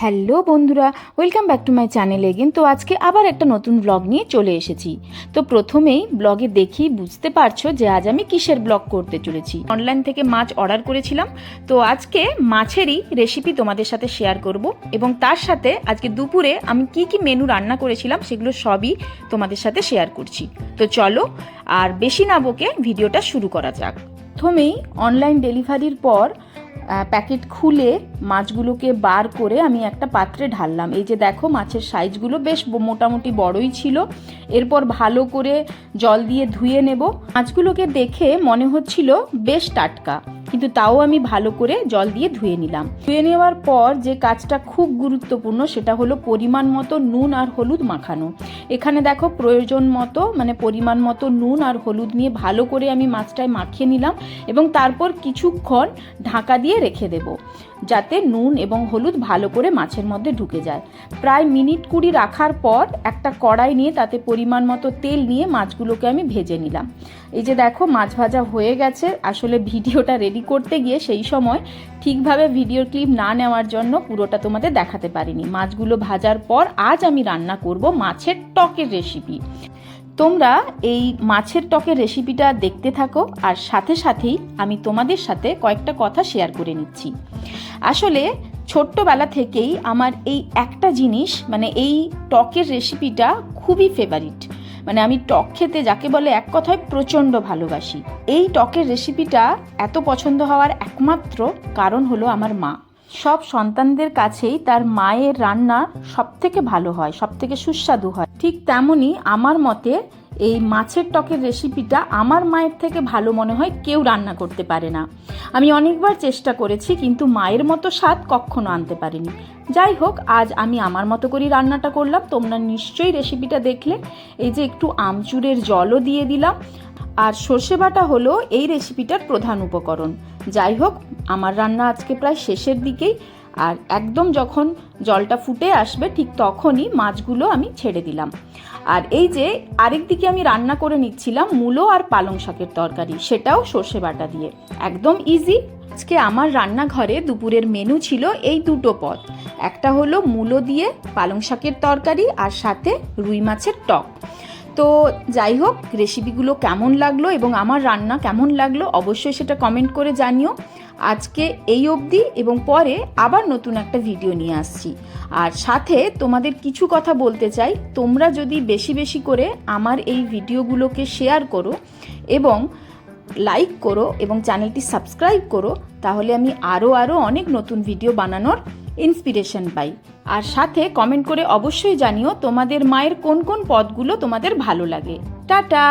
Hello বন্ধুরা, welcome back to my channel again. তো আজকে আবার একটা নতুন ব্লগ নিয়ে চলে এসেছি। তো প্রথমেই ব্লগে দেখি বুঝতে পারছো যে আজ আমি কিসের ব্লগ করতে চলেছি। অনলাইন থেকে মাছ অর্ডার করেছিলাম, তো আজকে মাছেরই রেসিপি তোমাদের সাথে শেয়ার করব এবং তার সাথে আজকে দুপুরে আমি কি মেনু রান্না করেছিলাম সেগুলো সবই তোমাদের সাথে শেয়ার করছি। তো চলো আর বেশি না বকে ভিডিওটা শুরু করা যাক। প্রথমেই অনলাইন ডেলিভারির পর প্যাকেট খুলে মাছগুলোকে বার করে আমি একটা পাত্রে ঢাললাম। এই যে দেখো, মাছের সাইজগুলো বেশ মোটামুটি বড়ই ছিল। এরপর ভালো করে জল দিয়ে ধুয়ে নেব। মাছগুলোকে দেখে মনে হচ্ছিল বেশ টাটকা, কিন্তু তাও আমি ভালো করে জল দিয়ে ধুয়ে নিলাম। ধুয়ে নেওয়ার পর যে কাজটা খুব গুরুত্বপূর্ণ সেটা হলো পরিমাণ মতো নুন আর হলুদ মাখানো। এখানে দেখো প্রয়োজন মতো পরিমাণ মতো নুন আর হলুদ নিয়ে ভালো করে আমি মাছটায় মাখিয়ে নিলাম এবং তারপর কিছুক্ষণ ঢাকা দিয়ে রেখে দেব, যাতে নুন এবং হলুদ ভালো করে মাছের মধ্যে ঢুকে যায়। প্রায় মিনিট 20 রাখার পর একটা কড়াই নিয়ে তাতে পরিমাণ মতো তেল নিয়ে মাছগুলোকে আমি ভেজে নিলাম। এই যে দেখো, মাছ ভাজা হয়ে গেছে। আসলে ভিডিওটা রেডি করতে গিয়ে সেই সময় ঠিকভাবে ভিডিওর ক্লিপ না নেওয়ার জন্য পুরোটা তোমাদের দেখাতে পারিনি। মাছগুলো ভাজার পর আজ আমি রান্না করব মাছের টকের রেসিপি। তোমরা এই মাছের টকের রেসিপিটা দেখতে থাকো, আর সাথে সাথেই আমি তোমাদের সাথে কয়েকটা কথা শেয়ার করে নিচ্ছি। আসলে ছোট্টবেলা থেকেই আমার এই একটা জিনিস, এই টকের রেসিপিটা খুবই ফেভারিট। আমি টক খেতে যাকে বলে এক কথায় প্রচণ্ড ভালোবাসি। এই টকের রেসিপিটা এত পছন্দ হওয়ার একমাত্র কারণ হলো আমার মা। সব সন্তানদের কাছেই তার মায়ের রান্না সবথেকে ভালো হয়, সবথেকে সুস্বাদু হয়। ঠিক তেমনই আমার মতে এই মাছের টকের রেসিপিটা আমার মায়ের থেকে ভালো মনে হয় কেউ রান্না করতে পারে না। আমি অনেকবার চেষ্টা করেছি, কিন্তু মায়ের মতো স্বাদ কখনো আনতে পারিনি। যাই হোক, আজ আমি আমার মতো করেই রান্নাটা করলাম। তোমরা নিশ্চয়ই রেসিপিটা দেখলে। এই যে একটু আমচুরের জলও দিয়ে দিলাম, আর সর্ষে বাটা হলো এই রেসিপিটার প্রধান উপকরণ। যাই হোক, আমার রান্না আজকে প্রায় শেষের দিকেই, আর একদম যখন জলটা ফুটে আসবে ঠিক তখনই মাছগুলো আমি ছেড়ে দিলাম। আর এই যে আরেক দিকে আমি রান্না করে নিচ্ছিলাম মূলো আর পালং শাকের তরকারি, সেটাও সর্ষে বাটা দিয়ে, একদম ইজি। আজকে আমার রান্নাঘরে দুপুরের মেনু ছিল এই দুটো পদ। একটা হলো মূলো দিয়ে পালং শাকের তরকারি, আর সাথে রুই মাছের টক। তো যাই হোক, রেসিপিগুলো কেমন লাগলো এবং আমার রান্না কেমন লাগলো অবশ্যই সেটা কমেন্ট করে জানিও। আজকে এই অবধি, এবং পরে আবার নতুন একটা ভিডিও নিয়ে আসছি। আর সাথে তোমাদের কিছু কথা বলতে চাই। তোমরা যদি বেশি বেশি করে আমার এই ভিডিওগুলোকে শেয়ার করো এবং লাইক করো এবং চ্যানেলটি সাবস্ক্রাইব করো, তাহলে আমি আরও অনেক নতুন ভিডিও বানানোর ইন্সপিরেশন পাই। আর সাথে কমেন্ট করে অবশ্যই জানিও তোমাদের মায়ের কোন কোন পদগুলো তোমাদের ভালো লাগে। টাটা।